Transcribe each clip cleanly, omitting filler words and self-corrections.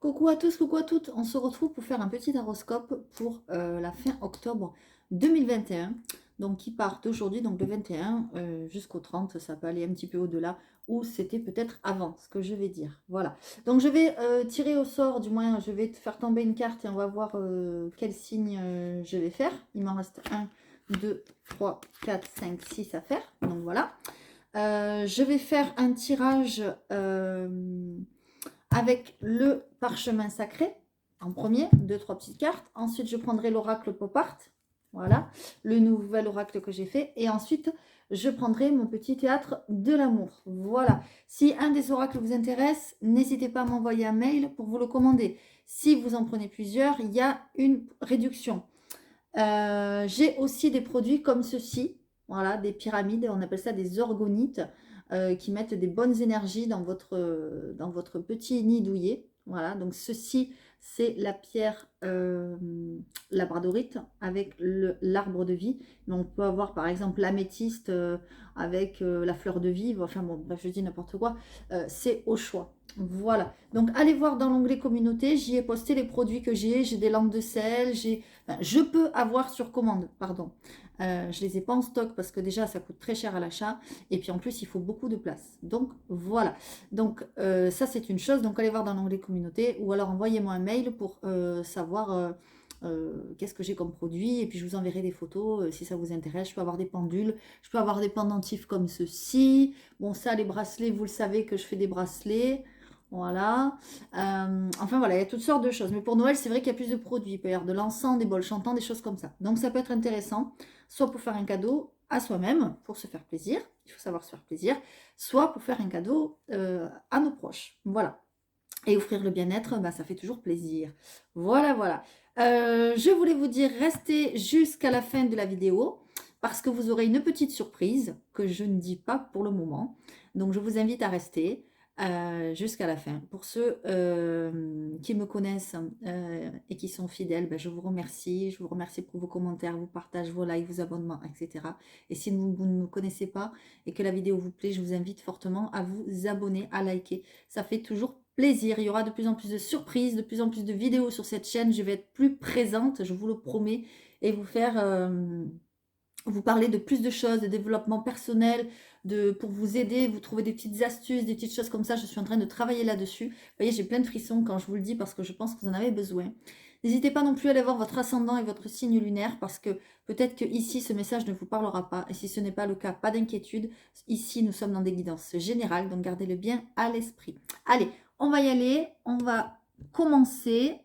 Coucou à tous, coucou à toutes. On se retrouve pour faire un petit horoscope pour la fin octobre 2021. Donc qui part d'aujourd'hui, donc le 21 jusqu'au 30. Ça peut aller un petit peu au-delà ou c'était peut-être avant ce que je vais dire. Voilà. Donc je vais tirer au sort, du moins je vais te faire tomber une carte et on va voir quel signe je vais faire. Il m'en reste 1, 2, 3, 4, 5, 6 à faire. Donc voilà. Je vais faire un tirage avec le parchemin sacré en premier, deux, trois petites cartes. Ensuite, je prendrai l'oracle pop art, voilà, le nouvel oracle que j'ai fait. Et ensuite, je prendrai mon petit théâtre de l'amour. Voilà. Si un des oracles vous intéresse, n'hésitez pas à m'envoyer un mail pour vous le commander. Si vous en prenez plusieurs, il y a une réduction. J'ai aussi des produits comme ceci, voilà, des pyramides, on appelle ça des orgonites, qui mettent des bonnes énergies dans votre petit nid douillet. Voilà, donc ceci, c'est la pierre labradorite avec l'arbre de vie. Mais on peut avoir par exemple l'améthyste avec la fleur de vie. Enfin bon, bref, je dis n'importe quoi. C'est au choix. Voilà, donc allez voir dans l'onglet communauté, j'y ai posté les produits que j'ai des lampes de sel, enfin, je peux avoir sur commande, pardon. Je les ai pas en stock parce que déjà ça coûte très cher à l'achat et puis en plus il faut beaucoup de place. Donc voilà, donc ça c'est une chose, donc allez voir dans l'onglet communauté ou alors envoyez-moi un mail pour savoir qu'est-ce que j'ai comme produit et puis je vous enverrai des photos si ça vous intéresse. Je peux avoir des pendules, je peux avoir des pendentifs comme ceci. Bon ça les bracelets, vous le savez que je fais des bracelets. Voilà. Enfin voilà, il y a toutes sortes de choses. Mais pour Noël, c'est vrai qu'il y a plus de produits. Il peut y avoir de l'encens, des bols chantants, des choses comme ça. Donc ça peut être intéressant, soit pour faire un cadeau à soi-même, pour se faire plaisir. Il faut savoir se faire plaisir. Soit pour faire un cadeau à nos proches. Voilà. Et offrir le bien-être, bah, ça fait toujours plaisir. Voilà, voilà. Je voulais vous dire, restez jusqu'à la fin de la vidéo parce que vous aurez une petite surprise que je ne dis pas pour le moment. Donc, je vous invite à rester jusqu'à la fin. Pour ceux qui me connaissent et qui sont fidèles, ben, je vous remercie. Je vous remercie pour vos commentaires, vos partages, vos likes, vos abonnements, etc. Et si vous ne me connaissez pas et que la vidéo vous plaît, je vous invite fortement à vous abonner, à liker. Ça fait toujours plaisir. Il y aura de plus en plus de surprises, de plus en plus de vidéos sur cette chaîne. Je vais être plus présente, je vous le promets, et vous faire... vous parler de plus de choses, de développement personnel, pour vous aider, vous trouver des petites astuces, des petites choses comme ça. Je suis en train de travailler là-dessus. Vous voyez, j'ai plein de frissons quand je vous le dis parce que je pense que vous en avez besoin. N'hésitez pas non plus à aller voir votre ascendant et votre signe lunaire parce que peut-être que ici, ce message ne vous parlera pas. Et si ce n'est pas le cas, pas d'inquiétude. Ici, nous sommes dans des guidances générales, donc gardez-le bien à l'esprit. Allez, on va y aller. On va commencer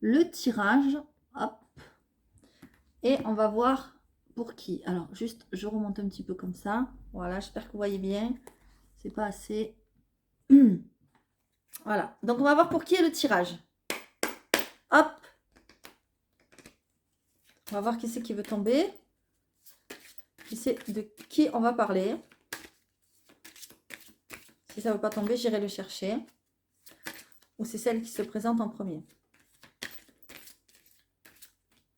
le tirage. Hop. Et on va voir pour qui. Alors, juste, je remonte un petit peu comme ça. Voilà, j'espère que vous voyez bien. C'est pas assez. Voilà. Donc, on va voir pour qui est le tirage. Hop. On va voir qui c'est qui veut tomber. Qui c'est de qui on va parler. Si ça ne veut pas tomber, j'irai le chercher. Ou c'est celle qui se présente en premier.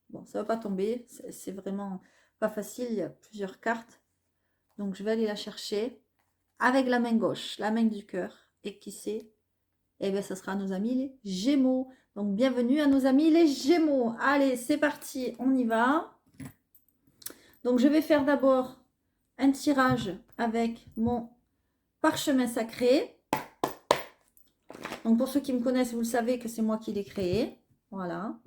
Bon, ça ne va pas tomber. C'est vraiment pas facile. Il y a plusieurs cartes. Donc, je vais aller la chercher avec la main gauche, la main du cœur. Et qui c'est? Eh bien, ce sera nos amis les Gémeaux. Donc, bienvenue à nos amis les Gémeaux. Allez, c'est parti, on y va. Donc, je vais faire d'abord un tirage avec mon parchemin sacré. Donc, pour ceux qui me connaissent, vous le savez que c'est moi qui l'ai créé. Voilà.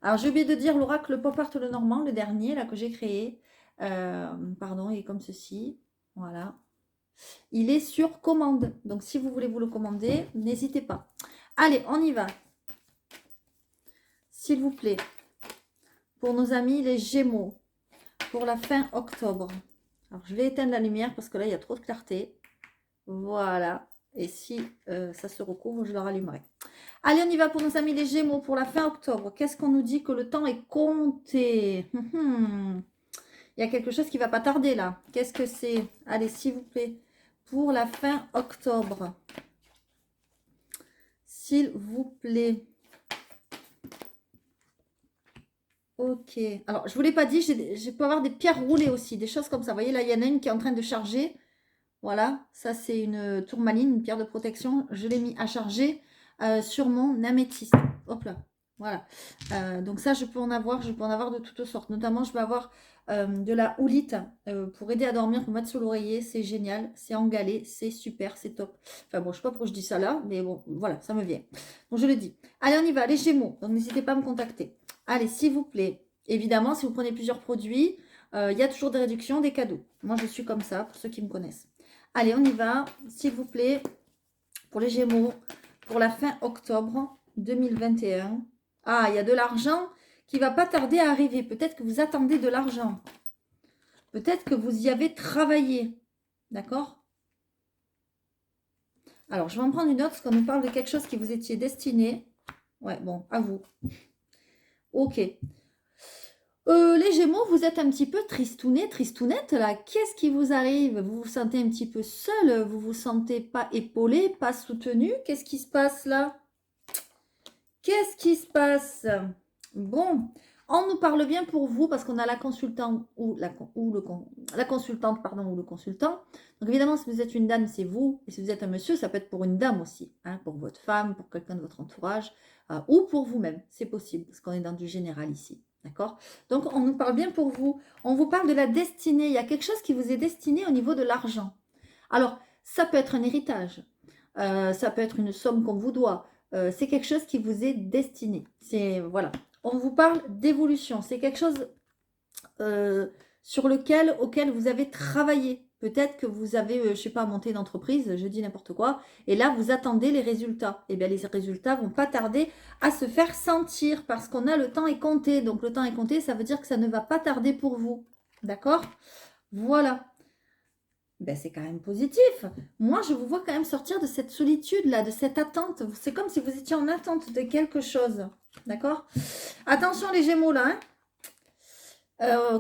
Alors, j'ai oublié de dire l'oracle Pop Art le Normand, le dernier, là, que j'ai créé. Pardon, il est comme ceci. Voilà. Il est sur commande. Donc, si vous voulez vous le commander, n'hésitez pas. Allez, on y va. S'il vous plaît, pour nos amis les Gémeaux, pour la fin octobre. Alors, je vais éteindre la lumière parce que là, il y a trop de clarté. Voilà. Et si ça se recouvre, je le rallumerai. Allez, on y va pour nos amis les Gémeaux, pour la fin octobre. Qu'est-ce qu'on nous dit que le temps est compté? Il y a quelque chose qui ne va pas tarder là. Qu'est-ce que c'est? Allez, s'il vous plaît, pour la fin octobre. S'il vous plaît. Ok. Alors, je ne vous l'ai pas dit, je peux avoir des pierres roulées aussi, des choses comme ça. Vous voyez, là, il y en a une qui est en train de charger. Voilà, ça, c'est une tourmaline, une pierre de protection. Je l'ai mis à charger. sur mon améthyste. Hop là, voilà. Donc ça, je peux en avoir de toutes sortes. Notamment, je vais avoir de la houlite pour aider à dormir, pour mettre sur l'oreiller. C'est génial, c'est en galet, c'est super, c'est top. Enfin bon, je sais pas pourquoi je dis ça là, mais bon, voilà, ça me vient. Donc je le dis. Allez, on y va, les Gémeaux. Donc n'hésitez pas à me contacter. Allez, s'il vous plaît. Évidemment, si vous prenez plusieurs produits, il y a toujours des réductions, des cadeaux. Moi, je suis comme ça, pour ceux qui me connaissent. Allez, on y va, s'il vous plaît, pour les Gémeaux, pour la fin octobre 2021. Ah, il y a de l'argent qui va pas tarder à arriver. Peut-être que vous attendez de l'argent. Peut-être que vous y avez travaillé. D'accord? Alors, je vais en prendre une autre, parce qu'on nous parle de quelque chose qui vous étiez destiné. Ouais, bon, à vous. Ok. Les Gémeaux, vous êtes un petit peu tristounet, tristounette là. Qu'est-ce qui vous arrive? Vous vous sentez un petit peu seul? Vous vous sentez pas épaulé, pas soutenu? Qu'est-ce qui se passe là? Qu'est-ce qui se passe? Bon, on nous parle bien pour vous parce qu'on a la consultante la consultante pardon, ou le consultant. Donc évidemment, si vous êtes une dame, c'est vous. Et si vous êtes un monsieur, ça peut être pour une dame aussi. Hein, pour votre femme, pour quelqu'un de votre entourage ou pour vous-même. C'est possible parce qu'on est dans du général ici. D'accord? Donc, on nous parle bien pour vous. On vous parle de la destinée. Il y a quelque chose qui vous est destiné au niveau de l'argent. Alors, ça peut être un héritage. Ça peut être une somme qu'on vous doit. C'est quelque chose qui vous est destiné. C'est, voilà. On vous parle d'évolution. C'est quelque chose auquel vous avez travaillé. Peut-être que vous avez, je ne sais pas, monté une entreprise, je dis n'importe quoi, et là, vous attendez les résultats. Et bien, les résultats ne vont pas tarder à se faire sentir parce qu'on a le temps est compté. Donc, le temps est compté, ça veut dire que ça ne va pas tarder pour vous. D'accord? Voilà. Ben, c'est quand même positif. Moi, je vous vois quand même sortir de cette solitude-là, de cette attente. C'est comme si vous étiez en attente de quelque chose. D'accord? Attention les Gémeaux, là.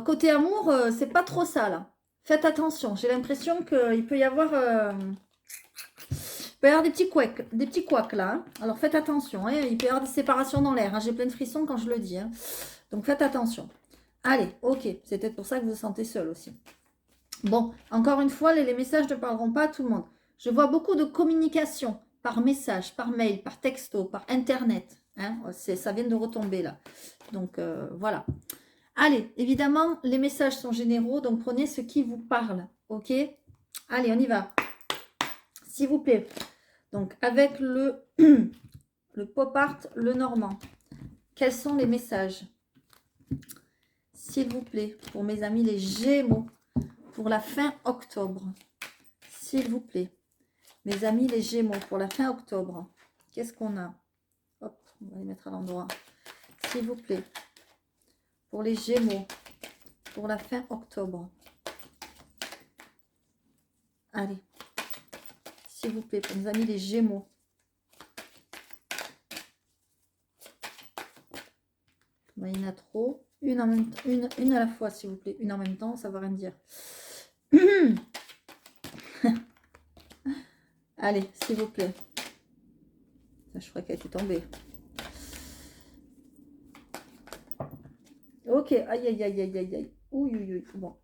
Côté amour, c'est pas trop ça, là. Faites attention. J'ai l'impression qu'il peut y avoir... des petits couacs, là. Hein. Alors, faites attention. Hein. Il peut y avoir des séparations dans l'air. Hein. J'ai plein de frissons quand je le dis. Hein. Donc, faites attention. Allez, ok. C'est peut-être pour ça que vous vous sentez seul aussi. Bon, encore une fois, les messages ne parleront pas à tout le monde. Je vois beaucoup de communication par message, par mail, par texto, par internet. Hein, ça vient de retomber là. Donc, voilà. Allez, évidemment, les messages sont généraux, donc prenez ce qui vous parle. Ok? Allez, on y va. S'il vous plaît. Donc, avec le pop art, le normand. Quels sont les messages? S'il vous plaît, pour mes amis les Gémeaux. Pour la fin octobre, s'il vous plaît. Mes amis les Gémeaux, pour la fin octobre, qu'est-ce qu'on a? Hop, on va les mettre à l'endroit. S'il vous plaît. Pour les Gémeaux, pour la fin octobre. Allez. S'il vous plaît, pour mes amis les Gémeaux. Il y en a trop. Une à la fois, s'il vous plaît. Une en même temps, ça ne va rien dire. Allez, s'il vous plaît. Je crois qu'elle était tombée. Ok, aïe, aïe, aïe, aïe, aïe, aïe. Ouh, ouh, ouh. Bon,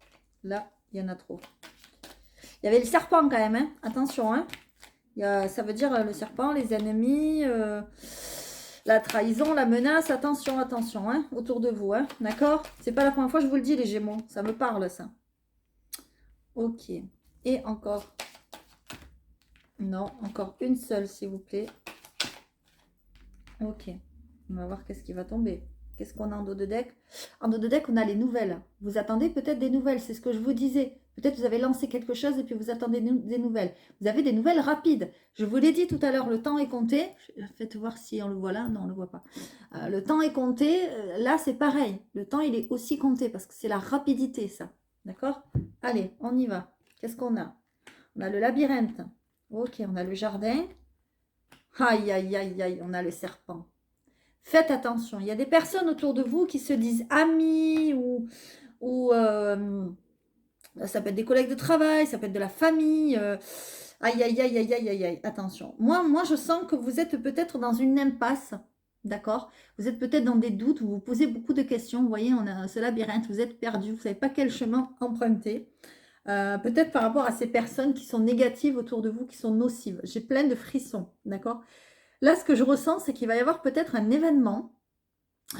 là, il y en a trop. Il y avait le serpent quand même, hein. Attention, hein. Ça veut dire le serpent, les ennemis, la trahison, la menace. Attention, attention, hein, autour de vous, hein. D'accord? C'est pas la première fois que je vous le dis, les Gémeaux. Ça me parle, ça. Ok. Et encore. Non, encore une seule, s'il vous plaît. Ok. On va voir qu'est-ce qui va tomber. Qu'est-ce qu'on a en dos de deck? En dos de deck, on a les nouvelles. Vous attendez peut-être des nouvelles. C'est ce que je vous disais. Peut-être vous avez lancé quelque chose et puis vous attendez des nouvelles. Vous avez des nouvelles rapides. Je vous l'ai dit tout à l'heure, le temps est compté. Faites voir si on le voit là. Non, on ne le voit pas. Le temps est compté. Là, c'est pareil. Le temps, il est aussi compté parce que c'est la rapidité, ça. D'accord? Allez, on y va. Qu'est-ce qu'on a? On a le labyrinthe. Ok, on a le jardin. Aïe, aïe, aïe, aïe, on a le serpent. Faites attention. Il y a des personnes autour de vous qui se disent amis ou ça peut être des collègues de travail, ça peut être de la famille. Aïe, aïe, aïe, aïe, aïe, aïe, aïe. Attention. Moi, je sens que vous êtes peut-être dans une impasse. D'accord? Vous êtes peut-être dans des doutes, vous vous posez beaucoup de questions. Vous voyez, on a ce labyrinthe, vous êtes perdu, vous ne savez pas quel chemin emprunter. Peut-être par rapport à ces personnes qui sont négatives autour de vous, qui sont nocives. J'ai plein de frissons, d'accord? Là, ce que je ressens, c'est qu'il va y avoir peut-être un événement.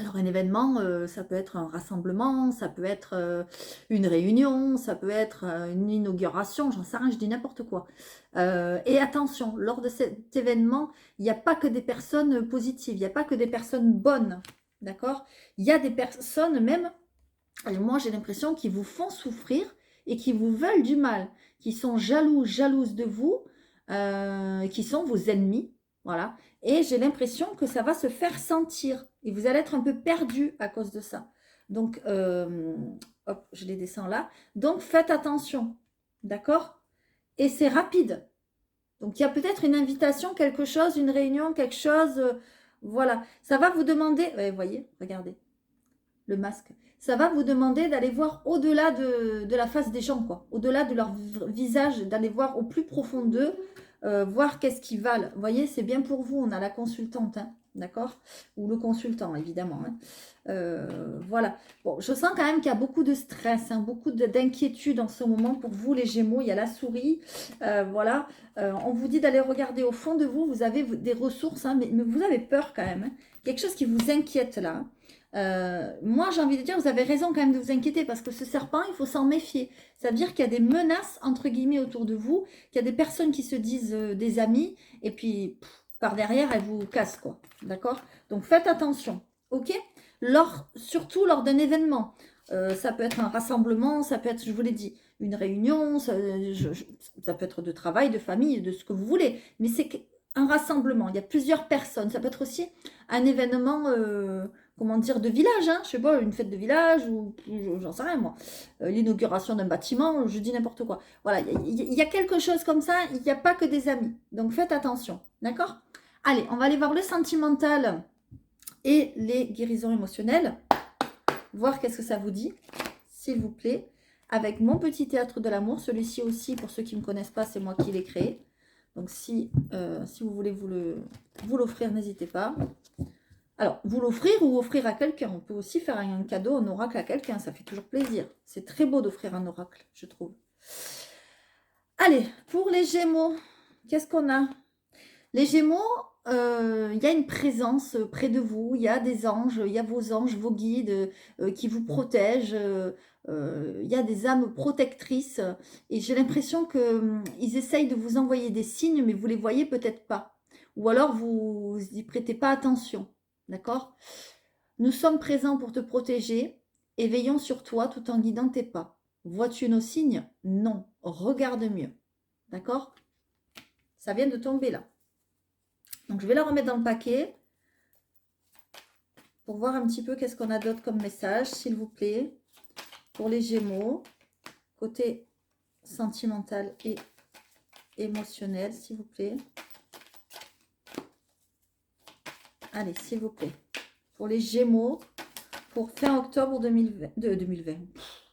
Alors, un événement, ça peut être un rassemblement, ça peut être une réunion, ça peut être une inauguration, j'en sais rien, je dis n'importe quoi. Et attention, lors de cet événement, il n'y a pas que des personnes positives, il n'y a pas que des personnes bonnes, d'accord? Il y a des personnes même, moi j'ai l'impression, qui vous font souffrir et qui vous veulent du mal, qui sont jaloux, jalouses de vous, qui sont vos ennemis, voilà. Et j'ai l'impression que ça va se faire sentir. Et vous allez être un peu perdu à cause de ça. Donc, hop, je les descends là. Donc, faites attention. D'accord? Et c'est rapide. Donc, il y a peut-être une invitation, quelque chose, une réunion, quelque chose. Voilà. Ça va vous demander. Ouais, vous voyez, regardez. Le masque. Ça va vous demander d'aller voir au-delà de la face des gens, quoi. Au-delà de leur visage, d'aller voir au plus profond d'eux, voir qu'est-ce qu'ils valent. Vous voyez, c'est bien pour vous. On a la consultante, hein, d'accord? Ou le consultant, évidemment. Hein. Voilà. Bon, je sens quand même qu'il y a beaucoup de stress, hein, beaucoup d'inquiétude en ce moment pour vous, les Gémeaux. Il y a la souris. Voilà. On vous dit d'aller regarder au fond de vous. Vous avez des ressources, hein, mais vous avez peur quand même. Hein. Quelque chose qui vous inquiète là. Moi, j'ai envie de dire, vous avez raison quand même de vous inquiéter parce que ce serpent, il faut s'en méfier. C'est-à-dire qu'il y a des menaces, entre guillemets, autour de vous, qu'il y a des personnes qui se disent des amis et puis, par derrière, elles vous cassent, quoi. D'accord? Donc, faites attention, ok? Surtout lors d'un événement. Ça peut être un rassemblement, ça peut être, je vous l'ai dit, une réunion, ça peut être de travail, de famille, de ce que vous voulez. Mais c'est un rassemblement, il y a plusieurs personnes. Ça peut être aussi un événement... comment dire, de village, hein, je sais pas, une fête de village ou j'en sais rien moi, l'inauguration d'un bâtiment, je dis n'importe quoi. Voilà, il y a quelque chose comme ça, il n'y a pas que des amis. Donc faites attention, d'accord? Allez, on va aller voir le sentimental et les guérisons émotionnelles, voir qu'est-ce que ça vous dit, s'il vous plaît, avec mon petit théâtre de l'amour. Celui-ci aussi, pour ceux qui ne me connaissent pas, c'est moi qui l'ai créé. Donc si vous voulez vous l'offrir, n'hésitez pas. Alors, vous l'offrir ou offrir à quelqu'un. On peut aussi faire un cadeau, un oracle à quelqu'un. Ça fait toujours plaisir. C'est très beau d'offrir un oracle, je trouve. Allez, pour les Gémeaux, qu'est-ce qu'on a? Les Gémeaux, il y a une présence près de vous. Il y a des anges, il y a vos anges, vos guides qui vous protègent. Il y a des âmes protectrices. Et j'ai l'impression qu'ils essayent de vous envoyer des signes, mais vous ne les voyez peut-être pas. Ou alors, vous n'y prêtez pas attention. D'accord? Nous sommes présents pour te protéger et veillons sur toi tout en guidant tes pas. Vois-tu nos signes? Non. Regarde mieux. D'accord? Ça vient de tomber là. Donc, je vais la remettre dans le paquet pour voir un petit peu qu'est-ce qu'on a d'autre comme message, s'il vous plaît, pour les Gémeaux, côté sentimental et émotionnel, s'il vous plaît. Allez, s'il vous plaît. Pour les Gémeaux, pour fin octobre 2020,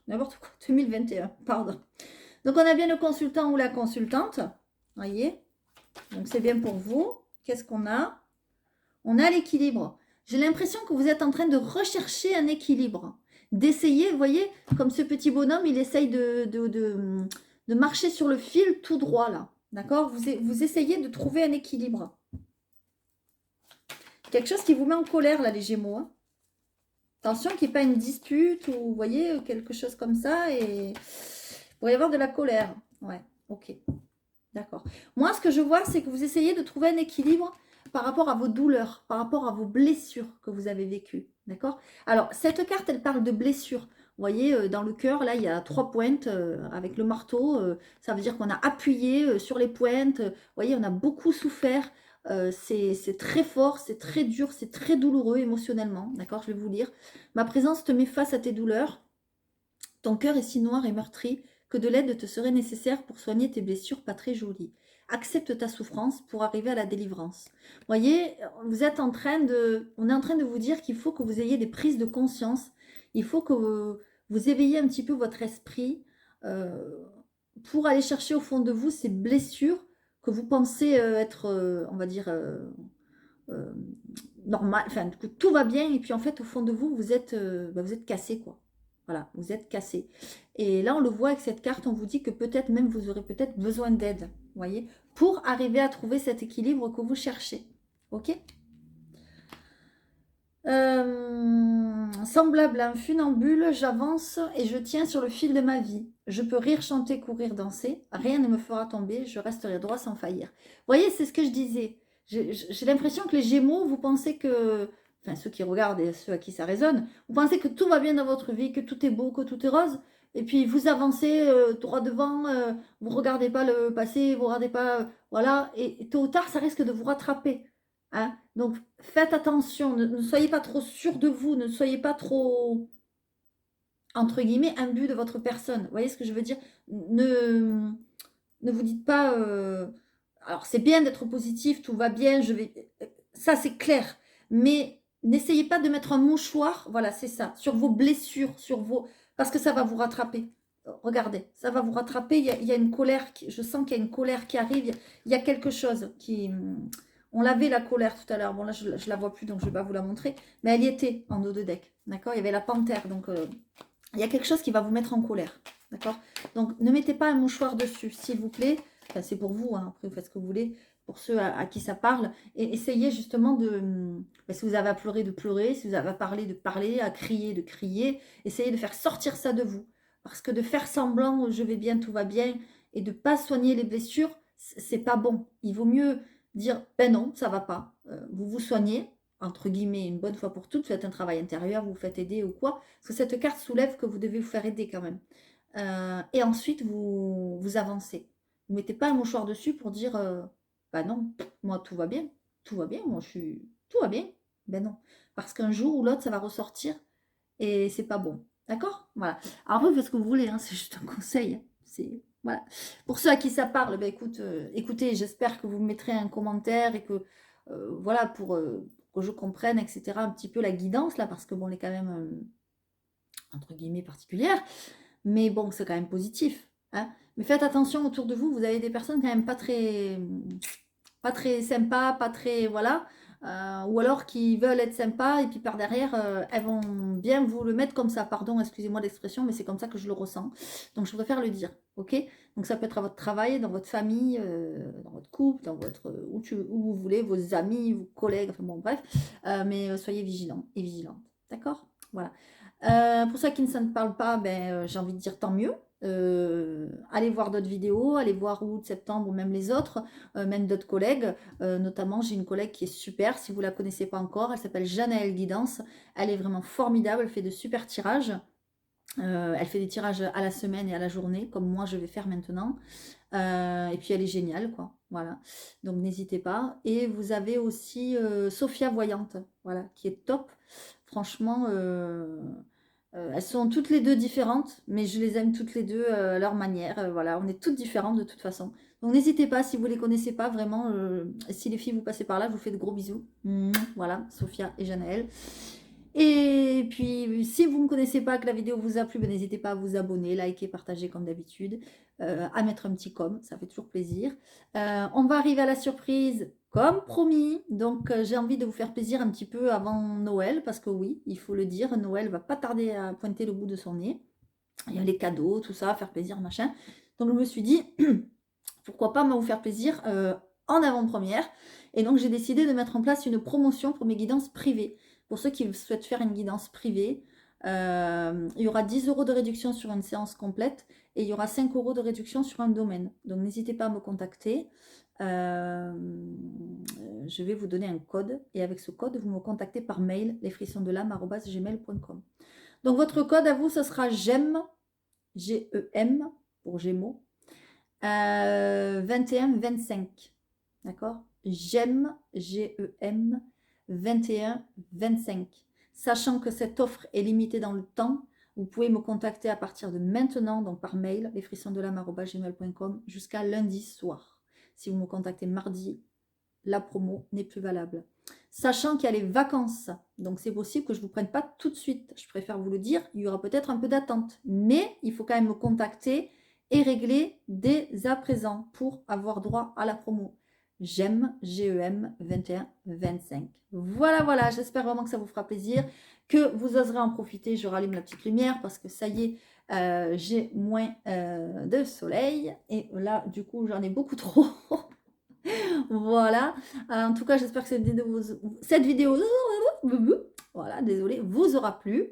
n'importe quoi, 2021, pardon. Donc, on a bien le consultant ou la consultante, voyez. Donc, c'est bien pour vous. Qu'est-ce qu'on a? On a l'équilibre. J'ai l'impression que vous êtes en train de rechercher un équilibre, d'essayer, vous voyez, comme ce petit bonhomme, il essaye de marcher sur le fil tout droit, là. D'accord? Vous essayez de trouver un équilibre. Quelque chose qui vous met en colère, là, les Gémeaux, hein. Attention qu'il n'y ait pas une dispute ou, vous voyez, quelque chose comme ça. Et il pourrait y avoir de la colère. Ouais, ok. D'accord. Moi, ce que je vois, c'est que vous essayez de trouver un équilibre par rapport à vos douleurs, par rapport à vos blessures que vous avez vécues. D'accord? Alors, cette carte, elle parle de blessures. Vous voyez, dans le cœur, là, il y a 3 pointes avec le marteau. Ça veut dire qu'on a appuyé sur les pointes. Vous voyez, on a beaucoup souffert. C'est très fort, c'est très dur, c'est très douloureux émotionnellement. D'accord? Je vais vous lire. Ma présence te met face à tes douleurs. Ton cœur est si noir et meurtri que de l'aide te serait nécessaire pour soigner tes blessures pas très jolies. Accepte ta souffrance pour arriver à la délivrance. Voyez, on est en train de vous dire qu'il faut que vous ayez des prises de conscience. Il faut que vous éveillez un petit peu votre esprit pour aller chercher au fond de vous ces blessures que vous pensez être, on va dire, normal, enfin, que tout va bien, et puis en fait, au fond de vous, vous êtes cassé, quoi. Voilà, vous êtes cassé. Et là, on le voit avec cette carte, on vous dit que peut-être même vous aurez peut-être besoin d'aide, vous voyez, pour arriver à trouver cet équilibre que vous cherchez. Ok. Semblable à un funambule, j'avance et je tiens sur le fil de ma vie. Je peux rire, chanter, courir, danser. Rien ne me fera tomber, je resterai droit sans faillir. Vous voyez, c'est ce que je disais. J'ai l'impression que les Gémeaux, vous pensez que, enfin ceux qui regardent et ceux à qui ça résonne, vous pensez que tout va bien dans votre vie, que tout est beau, que tout est rose. Et puis vous avancez droit devant, vous ne regardez pas le passé, vous ne regardez pas, voilà, et tôt ou tard, ça risque de vous rattraper. Hein. Donc faites attention, ne soyez pas trop sûr de vous, ne soyez pas trop, entre guillemets, imbu de votre personne. Vous voyez ce que je veux dire? Ne vous dites pas, alors c'est bien d'être positif, tout va bien, je vais... Ça c'est clair, mais n'essayez pas de mettre un mouchoir, voilà, c'est ça, sur vos blessures, sur vos... Parce que ça va vous rattraper. Regardez, ça va vous rattraper, il y a une colère, je sens qu'il y a une colère qui arrive, il y a quelque chose qui... On l'avait la colère tout à l'heure, bon là je ne la vois plus donc je ne vais pas vous la montrer, mais elle y était en dos de deck, d'accord? Il y avait la panthère, donc il y a quelque chose qui va vous mettre en colère, d'accord? Donc ne mettez pas un mouchoir dessus, s'il vous plaît, enfin, c'est pour vous, hein. Après vous faites ce que vous voulez, pour ceux à qui ça parle, et essayez justement de, si vous avez à pleurer, de pleurer, si vous avez à parler, de parler, à crier, de crier, essayez de faire sortir ça de vous, parce que de faire semblant, je vais bien, tout va bien, et de ne pas soigner les blessures, c'est pas bon. Il vaut mieux dire, ben non, ça va pas, vous vous soignez, entre guillemets, une bonne fois pour toutes, faites un travail intérieur, vous faites aider ou quoi, parce que cette carte soulève que vous devez vous faire aider quand même. Et ensuite, vous avancez. Vous ne mettez pas un mouchoir dessus pour dire, bah non, moi tout va bien, moi je suis, tout va bien. Ben non, parce qu'un jour ou l'autre, ça va ressortir et c'est pas bon. D'accord? Voilà. Alors vous faites ce que vous voulez, hein, c'est juste un conseil. Hein. C'est voilà. Pour ceux à qui ça parle, ben écoute, écoutez, j'espère que vous me mettrez un commentaire et que voilà pour que je comprenne, etc. un petit peu la guidance là, parce que bon, elle est quand même entre guillemets particulière, mais bon, c'est quand même positif. Hein. Mais faites attention autour de vous, vous avez des personnes quand même pas très sympas, pas très voilà. Ou alors qui veulent être sympas et puis par derrière, elles vont bien vous le mettre comme ça. Pardon, excusez-moi l'expression, mais c'est comme ça que je le ressens. Donc je préfère le dire, ok? Donc ça peut être à votre travail, dans votre famille, dans votre couple, dans votre où vous voulez, vos amis, vos collègues, enfin bon bref. Mais soyez vigilants et vigilantes, d'accord? Voilà. Pour ceux qui ne s'en parlent pas, ben, j'ai envie de dire tant mieux. Allez voir d'autres vidéos, allez voir août, septembre ou même les autres, même d'autres collègues. Notamment, j'ai une collègue qui est super, si vous ne la connaissez pas encore, elle s'appelle Janaëlle Guidance. Elle est vraiment formidable, elle fait de super tirages. Elle fait des tirages à la semaine et à la journée, comme moi je vais faire maintenant. Et puis elle est géniale, quoi. Voilà. Donc n'hésitez pas. Et vous avez aussi Sophia Voyante, voilà, qui est top. Franchement, elles sont toutes les deux différentes, mais je les aime toutes les deux à leur manière. Voilà, on est toutes différentes de toute façon. Donc n'hésitez pas, si vous ne les connaissez pas, vraiment, si les filles vous passez par là, je vous fais de gros bisous. Voilà, Sophia et Janaël. Et puis, si vous ne me connaissez pas, que la vidéo vous a plu, ben, n'hésitez pas à vous abonner, liker, partager comme d'habitude, à mettre un petit com, ça fait toujours plaisir. On va arriver à la surprise comme promis, donc j'ai envie de vous faire plaisir un petit peu avant Noël, parce que oui, il faut le dire, Noël va pas tarder à pointer le bout de son nez. Il y a les cadeaux, tout ça, faire plaisir, machin. Donc je me suis dit, pourquoi pas me vous faire plaisir en avant-première. Et donc j'ai décidé de mettre en place une promotion pour mes guidances privées. Pour ceux qui souhaitent faire une guidance privée, il y aura 10 € de réduction sur une séance complète et il y aura 5 € de réduction sur un domaine. Donc n'hésitez pas à me contacter. Je vais vous donner un code et avec ce code, vous me contactez par mail, lesfrissonsdelame@gmail.com. Donc votre code à vous, ce sera GEM, G-E-M pour Gémeaux, 21-25. D'accord? GEM, G-E-M, 21-25. Sachant que cette offre est limitée dans le temps, vous pouvez me contacter à partir de maintenant, donc par mail, lesfrissonsdelame@gmail.com, jusqu'à lundi soir. Si vous me contactez mardi, la promo n'est plus valable. Sachant qu'il y a les vacances, donc c'est possible que je ne vous prenne pas tout de suite. Je préfère vous le dire, il y aura peut-être un peu d'attente. Mais il faut quand même me contacter et régler dès à présent pour avoir droit à la promo. GEM, G-E-M 21-25. Voilà, voilà, j'espère vraiment que ça vous fera plaisir, que vous oserez en profiter. Je rallume la petite lumière parce que ça y est, j'ai moins de soleil. Et là, du coup, j'en ai beaucoup trop. Voilà. En tout cas, j'espère que cette vidéo, voilà, désolée, vous aura plu.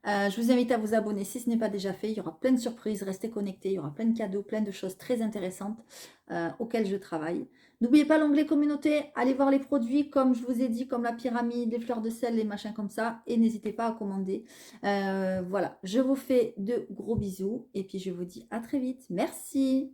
Je vous invite à vous abonner si ce n'est pas déjà fait. Il y aura plein de surprises, restez connectés. Il y aura plein de cadeaux, plein de choses très intéressantes auxquelles je travaille. N'oubliez pas l'onglet communauté. Allez voir les produits, comme je vous ai dit, comme la pyramide, les fleurs de sel, les machins comme ça. Et n'hésitez pas à commander. Voilà, je vous fais de gros bisous. Et puis, je vous dis à très vite. Merci.